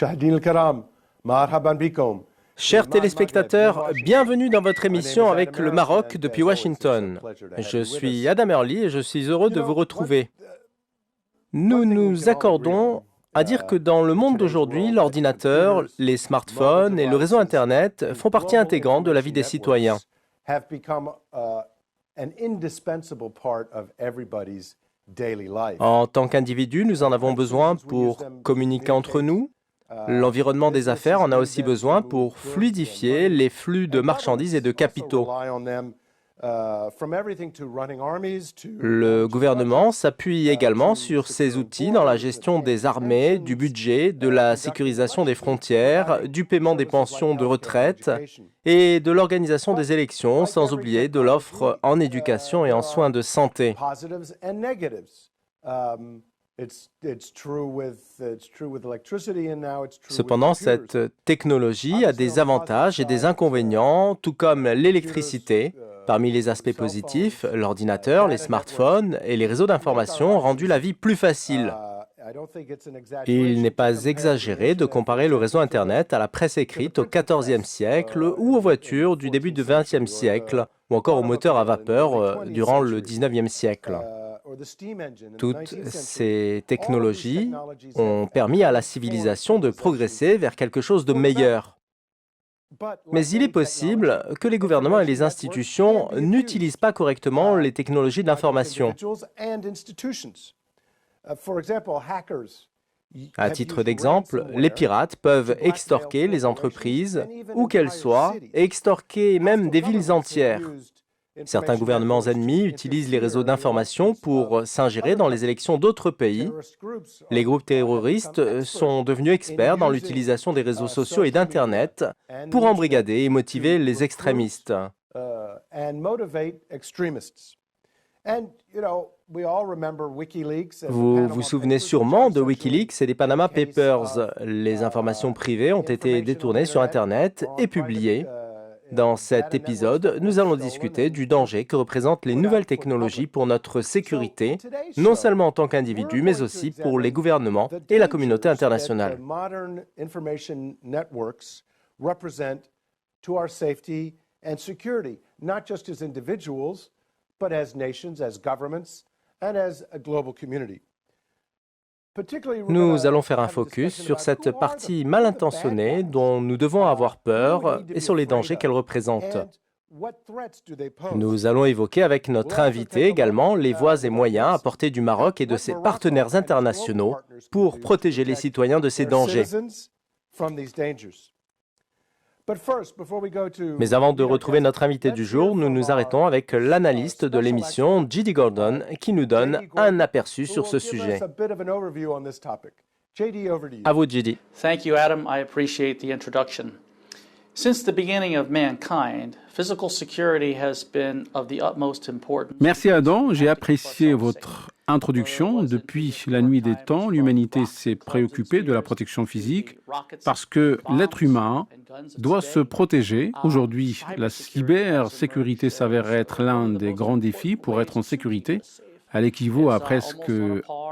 مشاهدين الكرام مرحبا بكم. Chers téléspectateurs, bienvenue dans votre émission avec le Maroc depuis Washington. Je suis Adam Early et je suis heureux de vous retrouver. Nous nous accordons à dire que dans le monde d'aujourd'hui, l'ordinateur, les smartphones et le réseau Internet font partie intégrante de la vie des citoyens. En tant qu'individus, nous en avons besoin pour communiquer entre nous. L'environnement des affaires en a aussi besoin pour fluidifier les flux de marchandises et de capitaux. Le gouvernement s'appuie également sur ces outils dans la gestion des armées, du budget, de la sécurisation des frontières, du paiement des pensions de retraite et de l'organisation des élections, sans oublier de l'offre en éducation et en soins de santé. Cependant, cette technologie a des avantages et des inconvénients, tout comme l'électricité. Parmi les aspects positifs, l'ordinateur, les smartphones et les réseaux d'information ont rendu la vie plus facile. Il n'est pas exagéré de comparer le réseau Internet à la presse écrite au XIVe siècle ou aux voitures du début du XXe siècle, ou encore aux moteurs à vapeur durant le XIXe siècle. Toutes ces technologies ont permis à la civilisation de progresser vers quelque chose de meilleur. Mais il est possible que les gouvernements et les institutions n'utilisent pas correctement les technologies de l'information. À titre d'exemple, les pirates peuvent extorquer les entreprises, où qu'elles soient, et extorquer même des villes entières. Certains gouvernements ennemis utilisent les réseaux d'information pour s'ingérer dans les élections d'autres pays. Les groupes terroristes sont devenus experts dans l'utilisation des réseaux sociaux et d'Internet pour embrigader et motiver les extrémistes. Vous vous souvenez sûrement de Wikileaks et des Panama Papers. Les informations privées ont été détournées sur Internet et publiées. Dans cet épisode, nous allons discuter du danger que représentent les nouvelles technologies pour notre sécurité, non seulement en tant qu'individu, mais aussi pour les gouvernements et la communauté internationale. Nous allons faire un focus sur cette partie mal intentionnée dont nous devons avoir peur et sur les dangers qu'elle représente. Nous allons évoquer avec notre invité également les voies et moyens apportés du Maroc et de ses partenaires internationaux pour protéger les citoyens de ces dangers. Mais avant de retrouver notre invité du jour, nous nous arrêtons avec l'analyste de l'émission, J.D. Gordon, qui nous donne un aperçu sur ce sujet. À vous, J.D. Thank you, Adam. I appreciate the introduction. Since the beginning of mankind, physical security has been of the utmost importance. Merci Adam, j'ai apprécié votre introduction. Depuis la nuit des temps, l'humanité s'est préoccupée de la protection physique parce que l'être humain doit se protéger. Aujourd'hui, la cybersécurité s'avère être l'un des grands défis pour être en sécurité. Elle équivaut à presque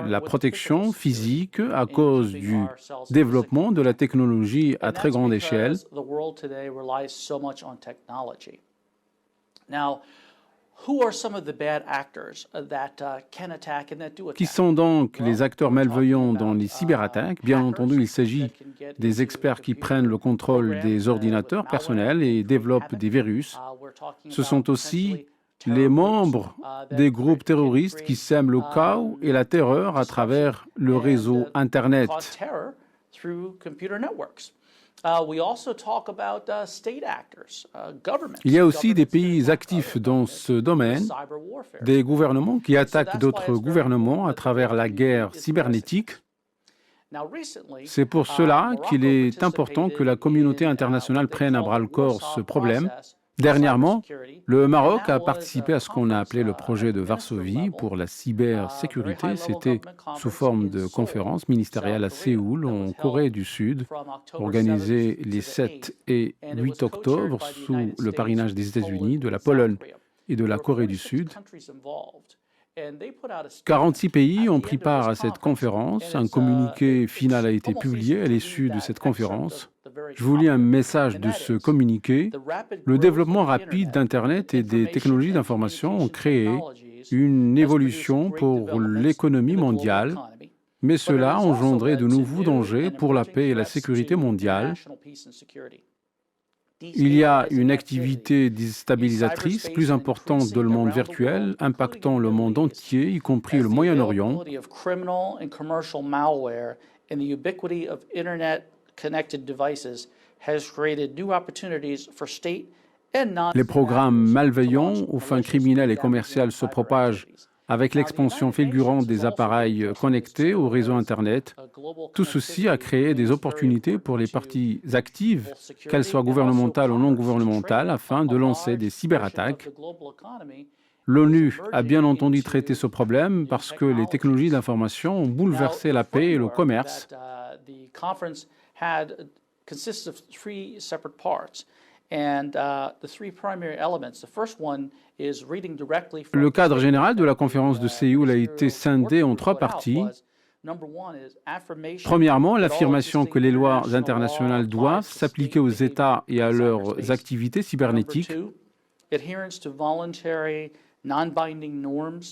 la protection physique à cause du développement de la technologie à très grande échelle. Qui sont donc les acteurs malveillants dans les cyberattaques? Bien entendu, il s'agit des experts qui prennent le contrôle des ordinateurs personnels et développent des virus. Ce sont aussi les membres des groupes terroristes qui sèment le chaos et la terreur à travers le réseau Internet. Il y a aussi des pays actifs dans ce domaine, des gouvernements qui attaquent d'autres gouvernements à travers la guerre cybernétique. C'est pour cela qu'il est important que la communauté internationale prenne à bras-le-corps ce problème. Dernièrement, le Maroc a participé à ce qu'on a appelé le projet de Varsovie pour la cybersécurité. C'était sous forme de conférence ministérielle à Séoul, en Corée du Sud, organisée les 7 et 8 octobre sous le parrainage des États-Unis, de la Pologne et de la Corée du Sud. 46 pays ont pris part à cette conférence. Un communiqué final a été publié à l'issue de cette conférence. Je vous lis un message de ce communiqué. Le développement rapide d'Internet et des technologies d'information ont créé une évolution pour l'économie mondiale, mais cela a engendré de nouveaux dangers pour la paix et la sécurité mondiale. Il y a une activité déstabilisatrice plus importante dans le monde virtuel, impactant le monde entier, y compris le Moyen-Orient. Les programmes malveillants aux fins criminelles et commerciales se propagent avec l'expansion fulgurante des appareils connectés au réseau Internet. Tout ceci a créé des opportunités pour les parties actives, qu'elles soient gouvernementales ou non gouvernementales, afin de lancer des cyberattaques. L'ONU a bien entendu traité ce problème parce que les technologies d'information ont bouleversé la paix et le commerce. Le cadre général de la conférence de Séoul a été scindé en 3 parties. Premièrement, l'affirmation que les lois internationales doivent s'appliquer aux États et à leurs activités cybernétiques.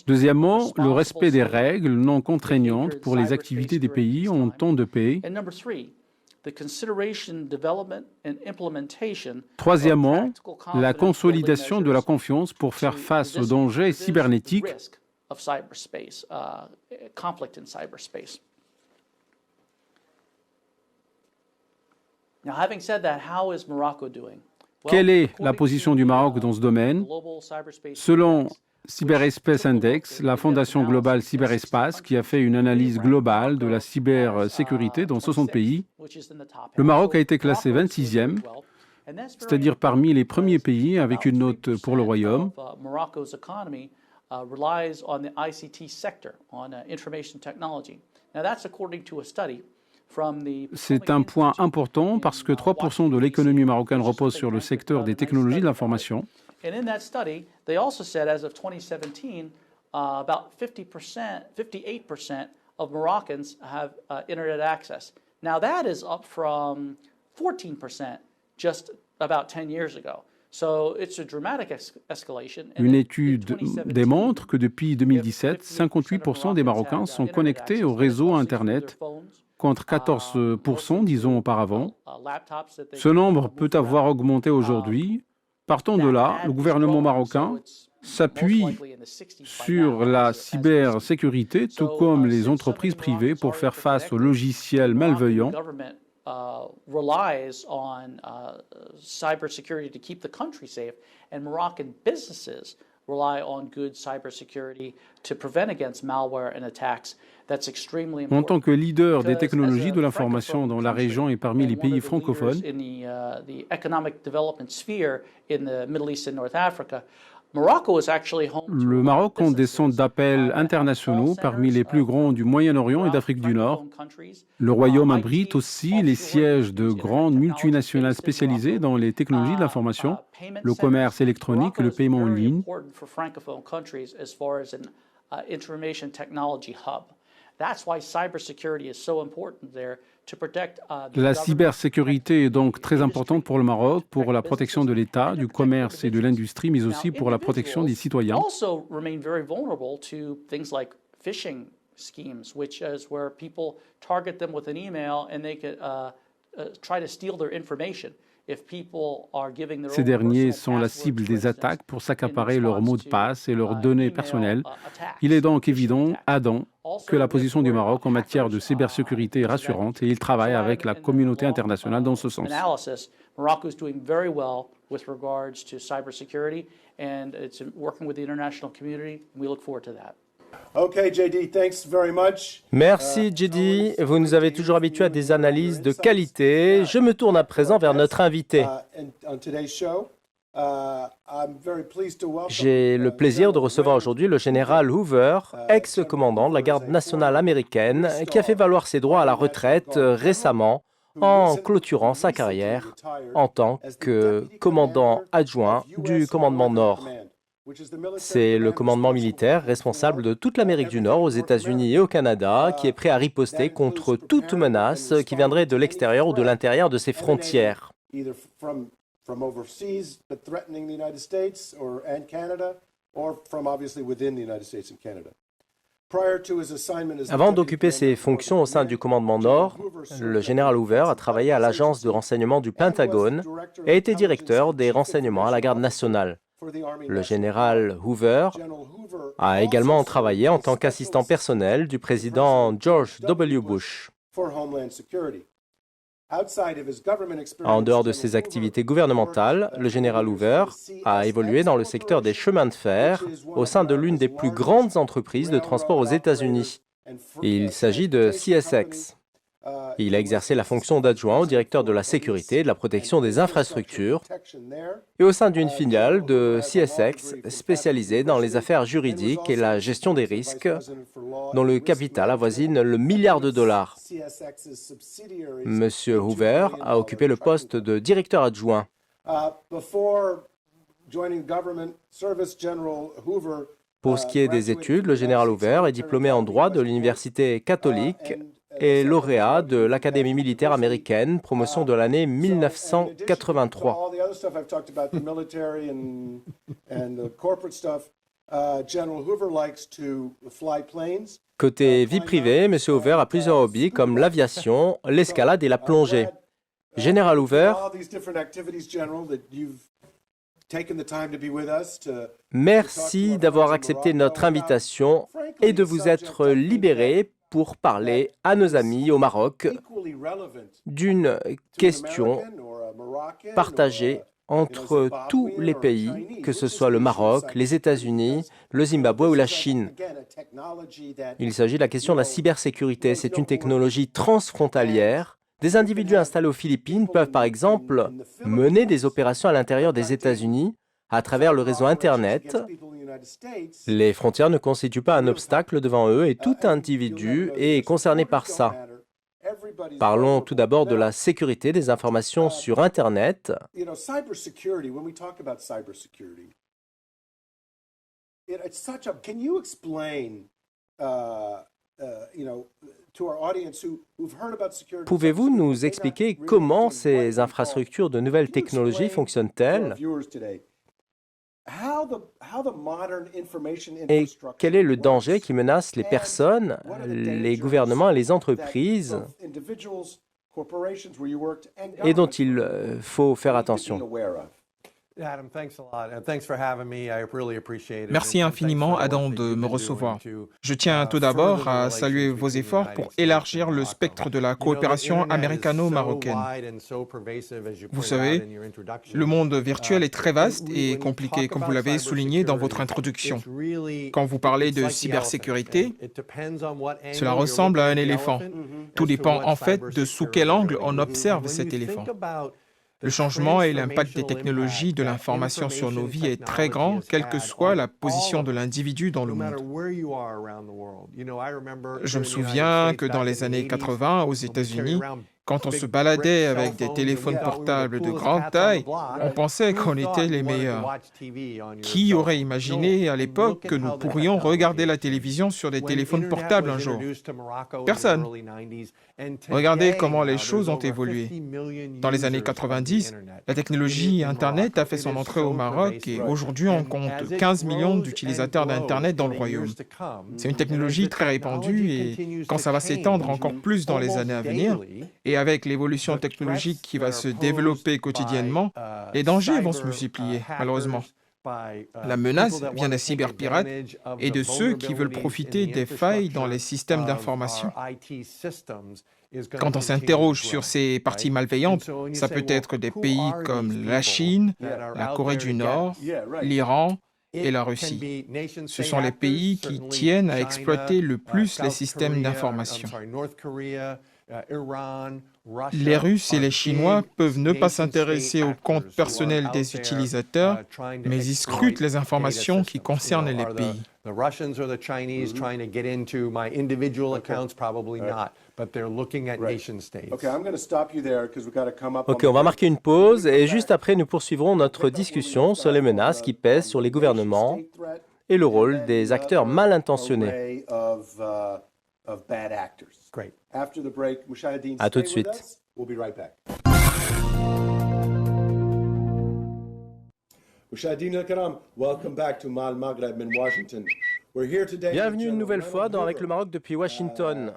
Deuxièmement, le respect des règles non contraignantes pour les activités des pays en temps de paix. Troisièmement, la consolidation de la confiance pour faire face aux dangers cybernétiques. Quelle est la position du Maroc dans ce domaine? Selon Cyberspace Index, la Fondation globale Cyberespace, qui a fait une analyse globale de la cybersécurité dans 60 pays, le Maroc a été classé 26e, c'est-à-dire parmi les premiers pays avec une note pour le Royaume. C'est un point important parce que 3% de l'économie marocaine repose sur le secteur des technologies de l'information. And in that study, they also said as of 2017, about 58% of Moroccans have internet access. Now that is up from 14% just about 10 years ago. So it's a dramatic escalation. Une étude démontre que depuis 2017, 58% des Marocains sont connectés au réseau Internet, contre 14%, disons auparavant. Ce nombre peut avoir augmenté aujourd'hui. Partant de là, le gouvernement marocain s'appuie sur la cybersécurité, tout comme les entreprises privées, pour faire face aux logiciels malveillants. En tant que leader des technologies de l'information dans la région et parmi les pays francophones, le Maroc compte des centres d'appel internationaux parmi les plus grands du Moyen-Orient et d'Afrique du Nord. Le Royaume abrite aussi les sièges de grandes multinationales spécialisées dans les technologies de l'information, le commerce électronique et le paiement en ligne. La cybersécurité est donc très importante pour le Maroc, pour la protection de l'État, du commerce et de l'industrie, mais aussi pour la protection des citoyens. Ces derniers sont la cible des attaques pour s'accaparer leurs mots de passe et leurs données personnelles. Il est donc évident, Adam, que la position du Maroc en matière de cybersécurité est rassurante et il travaille avec la communauté internationale dans ce sens. Merci, JD. Vous nous avez toujours habitués à des analyses de qualité. Je me tourne à présent vers notre invité. J'ai le plaisir de recevoir aujourd'hui le général Hoover, ex-commandant de la garde nationale américaine, qui a fait valoir ses droits à la retraite récemment en clôturant sa carrière en tant que commandant adjoint du commandement Nord. C'est le commandement militaire responsable de toute l'Amérique du Nord, aux États-Unis et au Canada, qui est prêt à riposter contre toute menace qui viendrait de l'extérieur ou de l'intérieur de ses frontières. Avant d'occuper ses fonctions au sein du commandement Nord, le général Hoover a travaillé à l'agence de renseignement du Pentagone et a été directeur des renseignements à la Garde nationale. Le général Hoover a également travaillé en tant qu'assistant personnel du président George W. Bush. En dehors de ses activités gouvernementales, le général Hoover a évolué dans le secteur des chemins de fer au sein de l'une des plus grandes entreprises de transport aux États-Unis. Il s'agit de CSX. Il a exercé la fonction d'adjoint au directeur de la sécurité et de la protection des infrastructures et au sein d'une filiale de CSX spécialisée dans les affaires juridiques et la gestion des risques, dont le capital avoisine le milliard de dollars. Monsieur Hoover a occupé le poste de directeur adjoint. Pour ce qui est des études, le général Hoover est diplômé en droit de l'Université catholique et lauréat de l'Académie militaire américaine, promotion de l'année 1983. Côté vie privée, M. Hoover a plusieurs hobbies comme l'aviation, l'escalade et la plongée. Général Hoover, merci d'avoir accepté notre invitation et de vous être libéré pour parler à nos amis au Maroc d'une question partagée entre tous les pays, que ce soit le Maroc, les États-Unis, le Zimbabwe ou la Chine. Il s'agit de la question de la cybersécurité. C'est une technologie transfrontalière. Des individus installés aux Philippines peuvent par exemple mener des opérations à l'intérieur des États-Unis à travers le réseau Internet. Les frontières ne constituent pas un obstacle devant eux et tout individu est concerné par ça. Parlons tout d'abord de la sécurité des informations sur Internet. Pouvez-vous nous expliquer comment ces infrastructures de nouvelles technologies fonctionnent-elles? Et quel est le danger qui menace les personnes, les gouvernements et les entreprises et dont il faut faire attention? Merci infiniment, Adam, de me recevoir. Je tiens tout d'abord à saluer vos efforts pour élargir le spectre de la coopération américano-marocaine. Vous savez, le monde virtuel est très vaste et compliqué, comme vous l'avez souligné dans votre introduction. Quand vous parlez de cybersécurité, cela ressemble à un éléphant. Tout dépend en fait de sous quel angle on observe cet éléphant. Le changement et l'impact des technologies de l'information sur nos vies est très grand, quelle que soit la position de l'individu dans le monde. Je me souviens que dans les années 80, aux États-Unis, quand on se baladait avec des téléphones portables de grande taille, on pensait qu'on était les meilleurs. Qui aurait imaginé à l'époque que nous pourrions regarder la télévision sur des téléphones portables un jour? Personne. Regardez comment les choses ont évolué. Dans les années 90, la technologie Internet a fait son entrée au Maroc et aujourd'hui on compte 15 millions d'utilisateurs d'Internet dans le royaume. C'est une technologie très répandue et quand ça va s'étendre encore plus dans les années à venir, et avec l'évolution technologique qui va se développer quotidiennement, les dangers vont se multiplier, malheureusement. La menace vient des cyberpirates et de ceux qui veulent profiter des failles dans les systèmes d'information. Quand on s'interroge sur ces parties malveillantes, ça peut être des pays comme la Chine, la Corée du Nord, l'Iran et la Russie. Ce sont les pays qui tiennent à exploiter le plus les systèmes d'information. Les Russes et les Chinois peuvent ne pas s'intéresser aux comptes personnels des utilisateurs, mais ils scrutent les informations qui concernent les pays. The Russians or the Chinese trying to get into my individual accounts? Probably not, but they're looking at nation states. Okay, I'm going to stop you there because we've got to come up. Ok, on va marquer une pause et juste après nous poursuivrons notre discussion sur les menaces qui pèsent sur les gouvernements et le rôle des acteurs mal intentionnés. Great. After the break, Mushahideen, À tout de stay with suite. us. We'll be right back. Mushahideen al-Karam, welcome back to Mal Maghreb in Washington. We're here today. Bienvenue une nouvelle fois dans Avec le Maroc depuis Washington.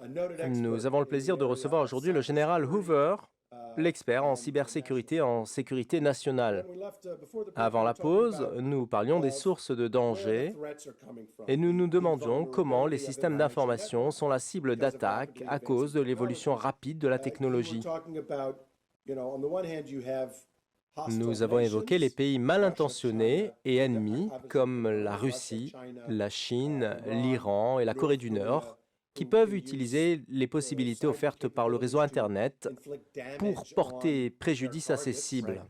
Nous avons le plaisir de recevoir aujourd'hui le général Hoover, l'expert en cybersécurité en sécurité nationale. Avant la pause, nous parlions des sources de danger et nous nous demandions comment les systèmes d'information sont la cible d'attaques à cause de l'évolution rapide de la technologie. Nous avons évoqué les pays mal intentionnés et ennemis comme la Russie, la Chine, l'Iran et la Corée du Nord, qui peuvent utiliser les possibilités offertes par le réseau Internet pour porter préjudice à ces cibles.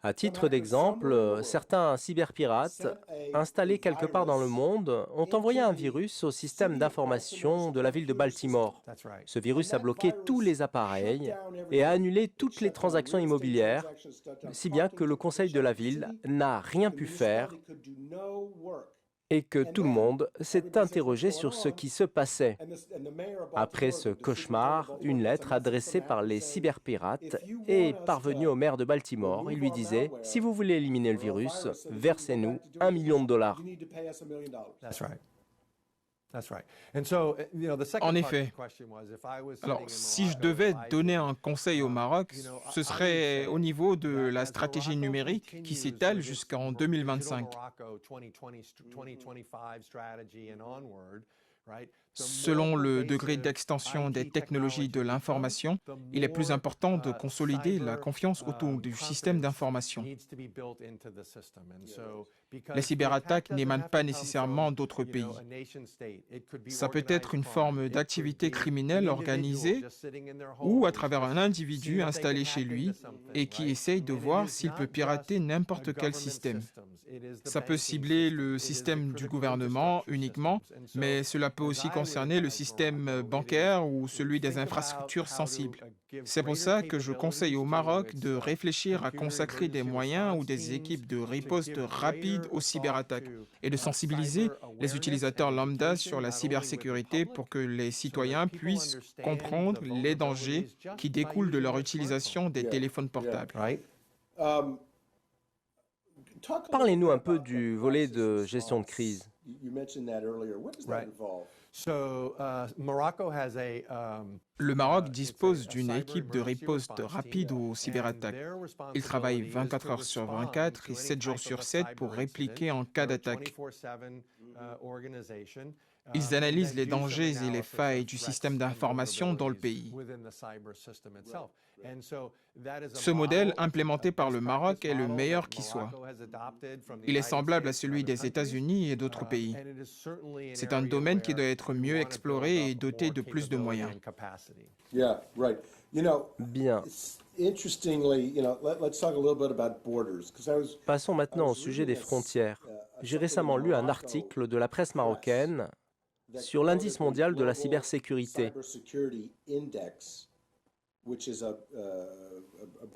À titre d'exemple, certains cyberpirates installés quelque part dans le monde ont envoyé un virus au système d'information de la ville de Baltimore. Ce virus a bloqué tous les appareils et a annulé toutes les transactions immobilières, si bien que le conseil de la ville n'a rien pu faire et que tout le monde s'est interrogé sur ce qui se passait. Après ce cauchemar, une lettre adressée par les cyberpirates est parvenue au maire de Baltimore. Il lui disait « Si vous voulez éliminer le virus, versez-nous $1 million. » En effet. Alors, si je devais donner un conseil au Maroc, ce serait au niveau de la stratégie numérique qui s'étale jusqu'en 2025. Selon le degré d'extension des technologies de l'information, il est plus important de consolider la confiance autour du système d'information. Les cyberattaques n'émanent pas nécessairement d'autres pays. Ça peut être une forme d'activité criminelle organisée ou à travers un individu installé chez lui et qui essaye de voir s'il peut pirater n'importe quel système. Ça peut cibler le système du gouvernement uniquement, mais cela peut aussi concerner le système bancaire ou celui des infrastructures sensibles. C'est pour ça que je conseille au Maroc de réfléchir à consacrer des moyens ou des équipes de riposte rapide aux cyberattaques et de sensibiliser les utilisateurs lambda sur la cybersécurité pour que les citoyens puissent comprendre les dangers qui découlent de leur utilisation des téléphones portables. Parlez-nous un peu du volet de gestion de crise. Le Maroc dispose d'une équipe de riposte rapide aux cyberattaques. Ils travaillent 24 heures sur 24 et 7 jours sur 7 pour répliquer en cas d'attaque. Ils analysent les dangers et les failles du système d'information dans le pays. Ce modèle implémenté par le Maroc est le meilleur qui soit. Il est semblable à celui des États-Unis et d'autres pays. C'est un domaine qui doit être mieux exploré et doté de plus de moyens. Bien. Passons maintenant au sujet des frontières. J'ai récemment lu un article de la presse marocaine sur l'indice mondial de la cybersécurité.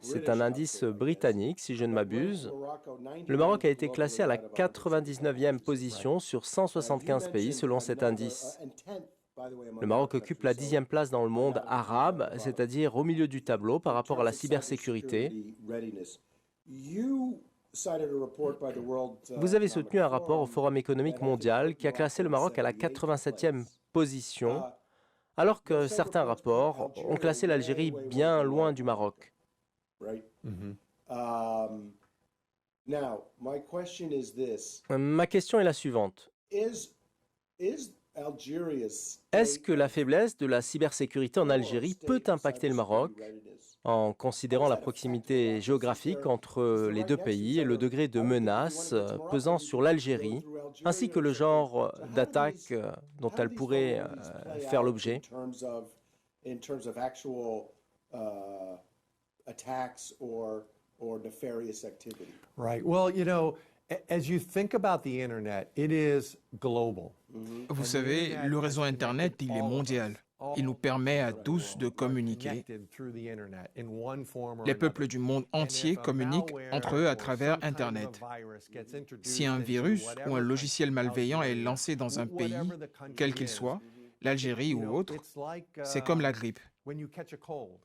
C'est un indice britannique, si je ne m'abuse. Le Maroc a été classé à la 99e position sur 175 pays selon cet indice. Le Maroc occupe la 10e place dans le monde arabe, c'est-à-dire au milieu du tableau par rapport à la cybersécurité. Vous avez soutenu un rapport au Forum économique mondial qui a classé le Maroc à la 87e position, alors que certains rapports ont classé l'Algérie bien loin du Maroc. Ma question est la suivante. Est-ce que la faiblesse de la cybersécurité en Algérie peut impacter le Maroc en considérant la proximité géographique entre les deux pays et le degré de menace pesant sur l'Algérie, ainsi que le genre d'attaque dont elle pourrait faire l'objet. In terms of actual attacks or nefarious activity. Right. Well, as you think about the internet, it is global. Vous savez, le réseau Internet, il est mondial. Il nous permet à tous de communiquer. Les peuples du monde entier communiquent entre eux à travers Internet. Si un virus ou un logiciel malveillant est lancé dans un pays, quel qu'il soit, l'Algérie ou autre, c'est comme la grippe.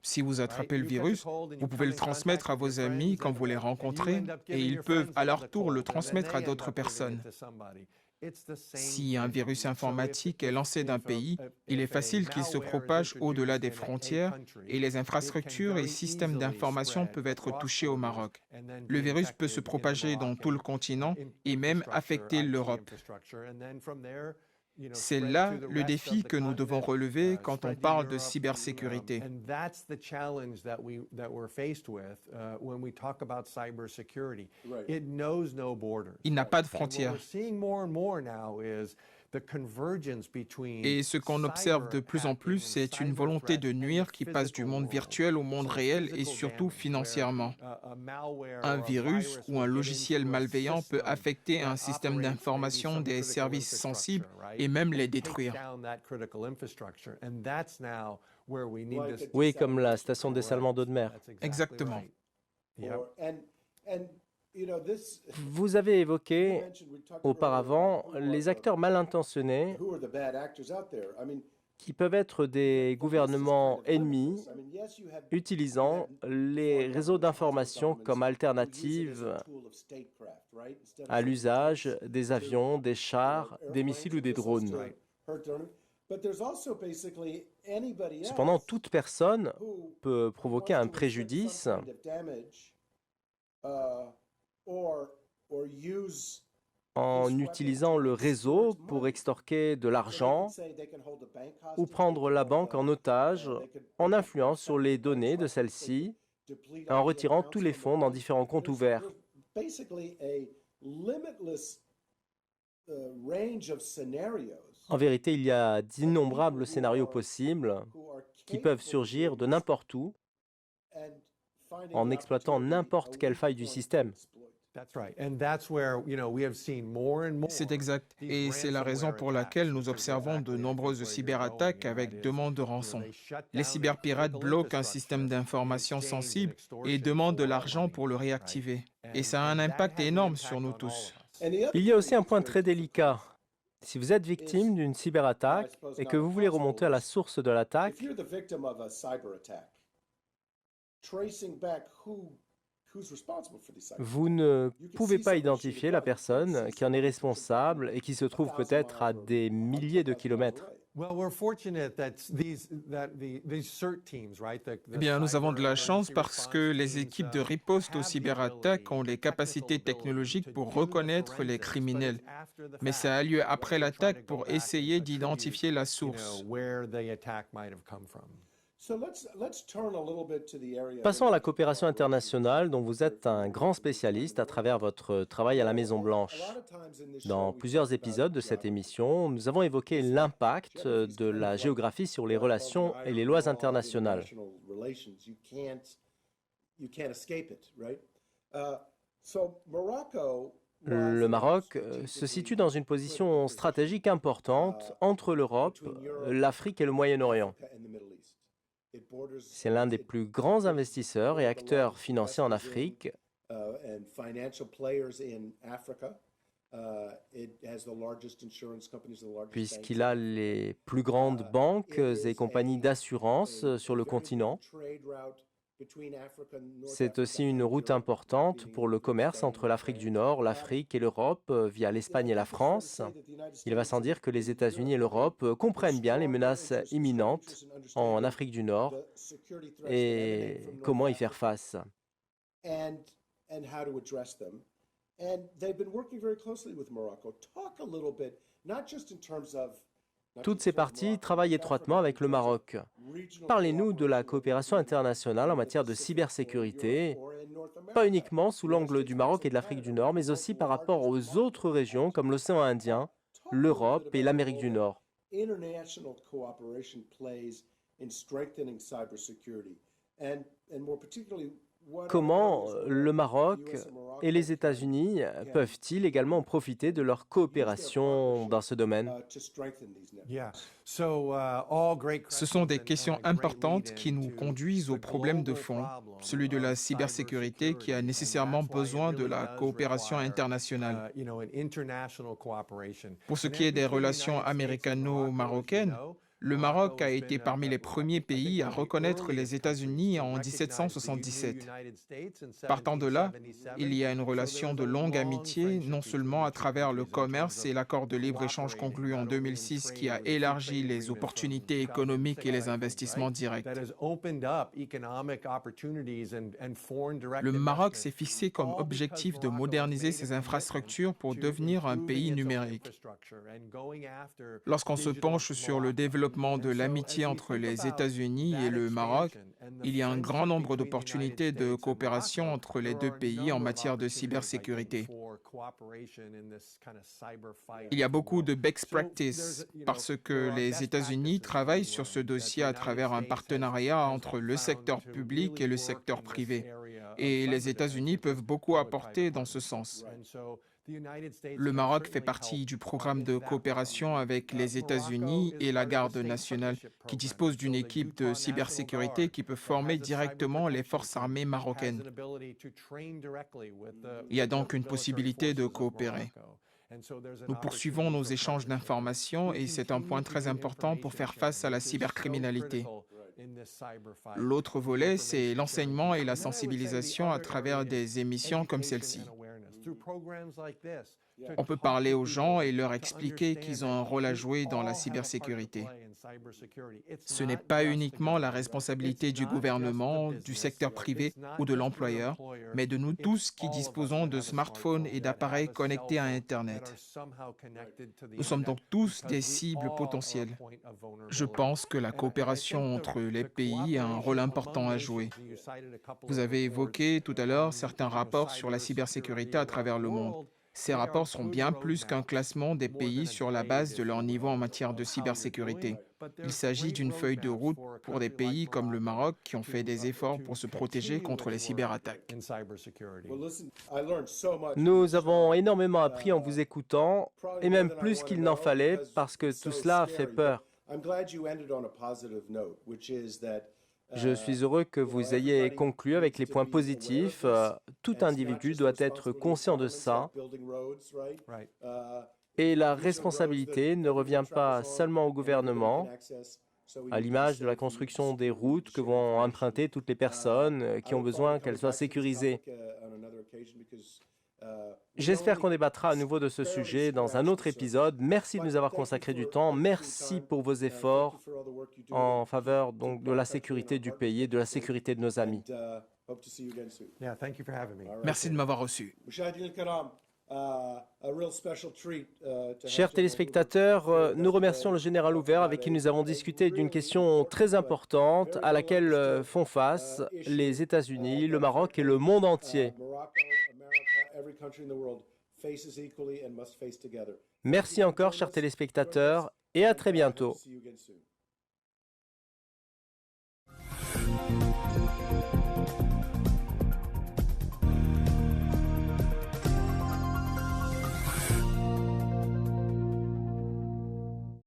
Si vous attrapez le virus, vous pouvez le transmettre à vos amis quand vous les rencontrez et ils peuvent à leur tour le transmettre à d'autres personnes. Si un virus informatique est lancé d'un pays, il est facile qu'il se propage au-delà des frontières et les infrastructures et systèmes d'information peuvent être touchés au Maroc. Le virus peut se propager dans tout le continent et même affecter l'Europe. C'est là le défi que nous devons relever quand on parle de cybersécurité. Il n'a pas de frontières. Et ce qu'on observe de plus en plus, c'est une volonté de nuire qui passe du monde virtuel au monde réel et surtout financièrement. Un virus ou un logiciel malveillant peut affecter un système d'information des services sensibles et même les détruire. Oui, comme la station de dessalement d'eau de mer. Exactement. Vous avez évoqué auparavant les acteurs mal intentionnés qui peuvent être des gouvernements ennemis utilisant les réseaux d'information comme alternative à l'usage des avions, des chars, des missiles ou des drones. Cependant, toute personne peut provoquer un préjudice en utilisant le réseau pour extorquer de l'argent ou prendre la banque en otage en influant sur les données de celle-ci en retirant tous les fonds dans différents comptes ouverts. En vérité, il y a d'innombrables scénarios possibles qui peuvent surgir de n'importe où en exploitant n'importe quelle faille du système. C'est exact. Et c'est la raison pour laquelle nous observons de nombreuses cyberattaques avec demande de rançon. Les cyberpirates bloquent un système d'information sensible et demandent de l'argent pour le réactiver. Et ça a un impact énorme sur nous tous. Il y a aussi un point très délicat. Si vous êtes victime d'une cyberattaque et que vous voulez remonter à la source de l'attaque, vous ne pouvez pas identifier la personne qui en est responsable et qui se trouve peut-être à des milliers de kilomètres. Eh bien, nous avons de la chance parce que les équipes de riposte aux cyberattaques ont les capacités technologiques pour reconnaître les criminels. Mais ça a lieu après l'attaque pour essayer d'identifier la source. Passons à la coopération internationale dont vous êtes un grand spécialiste à travers votre travail à la Maison-Blanche. Dans plusieurs épisodes de cette émission, nous avons évoqué l'impact de la géographie sur les relations et les lois internationales. Le Maroc se situe dans une position stratégique importante entre l'Europe, l'Afrique et le Moyen-Orient. C'est l'un des plus grands investisseurs et acteurs financiers en Afrique. Puisqu'il a les plus grandes banques et compagnies d'assurance sur le continent. C'est aussi une route importante pour le commerce entre l'Afrique du Nord, l'Afrique et l'Europe via l'Espagne et la France. Il va sans dire que les États-Unis et l'Europe comprennent bien les menaces imminentes en Afrique du Nord et comment y faire face. And they've been working very closely with Morocco. Talk a little bit, not just in terms of Toutes ces parties travaillent étroitement avec le Maroc. Parlez-nous de la coopération internationale en matière de cybersécurité, pas uniquement sous l'angle du Maroc et de l'Afrique du Nord, mais aussi par rapport aux autres régions comme l'océan Indien, l'Europe et l'Amérique du Nord. International cooperation plays in strengthening cybersecurity, and more particularly, Comment le Maroc et les États-Unis peuvent-ils également profiter de leur coopération dans ce domaine? Ce sont des questions importantes qui nous conduisent au problème de fond, celui de la cybersécurité qui a nécessairement besoin de la coopération internationale. Pour ce qui est des relations américano-marocaines, le Maroc a été parmi les premiers pays à reconnaître les États-Unis en 1777. Partant de là, il y a une relation de longue amitié, non seulement à travers le commerce et l'accord de libre-échange conclu en 2006 qui a élargi les opportunités économiques et les investissements directs. Le Maroc s'est fixé comme objectif de moderniser ses infrastructures pour devenir un pays numérique. Lorsqu'on se penche sur le développement de l'amitié entre les États-Unis et le Maroc, il y a un grand nombre d'opportunités de coopération entre les deux pays en matière de cybersécurité. Il y a beaucoup de best practice parce que les États-Unis travaillent sur ce dossier à travers un partenariat entre le secteur public et le secteur privé. Et les États-Unis peuvent beaucoup apporter dans ce sens. Le Maroc fait partie du programme de coopération avec les États-Unis et la Garde nationale, qui dispose d'une équipe de cybersécurité qui peut former directement les forces armées marocaines. Il y a donc une possibilité de coopérer. Nous poursuivons nos échanges d'informations et c'est un point très important pour faire face à la cybercriminalité. L'autre volet, c'est l'enseignement et la sensibilisation à travers des émissions comme celle-ci. On peut parler aux gens et leur expliquer qu'ils ont un rôle à jouer dans la cybersécurité. Ce n'est pas uniquement la responsabilité du gouvernement, du secteur privé ou de l'employeur, mais de nous tous qui disposons de smartphones et d'appareils connectés à Internet. Nous sommes donc tous des cibles potentielles. Je pense que la coopération entre les pays a un rôle important à jouer. Vous avez évoqué tout à l'heure certains rapports sur la cybersécurité à travers le monde. Ces rapports sont bien plus qu'un classement des pays sur la base de leur niveau en matière de cybersécurité. Il s'agit d'une feuille de route pour des pays comme le Maroc qui ont fait des efforts pour se protéger contre les cyberattaques. Nous avons énormément appris en vous écoutant, et même plus qu'il n'en fallait, parce que tout cela fait peur. Je suis heureux que vous ayez conclu avec les points positifs. Tout individu doit être conscient de ça. Et la responsabilité ne revient pas seulement au gouvernement, à l'image de la construction des routes que vont emprunter toutes les personnes qui ont besoin qu'elles soient sécurisées. J'espère qu'on débattra à nouveau de ce sujet dans un autre épisode. Merci de nous avoir consacré du temps. Merci pour vos efforts en faveur donc, de la sécurité du pays et de la sécurité de nos amis. Merci de m'avoir reçu. Chers téléspectateurs, nous remercions le général Hoover avec qui nous avons discuté d'une question très importante à laquelle font face les États-Unis, le Maroc et le monde entier. Merci encore, chers téléspectateurs, et à très bientôt.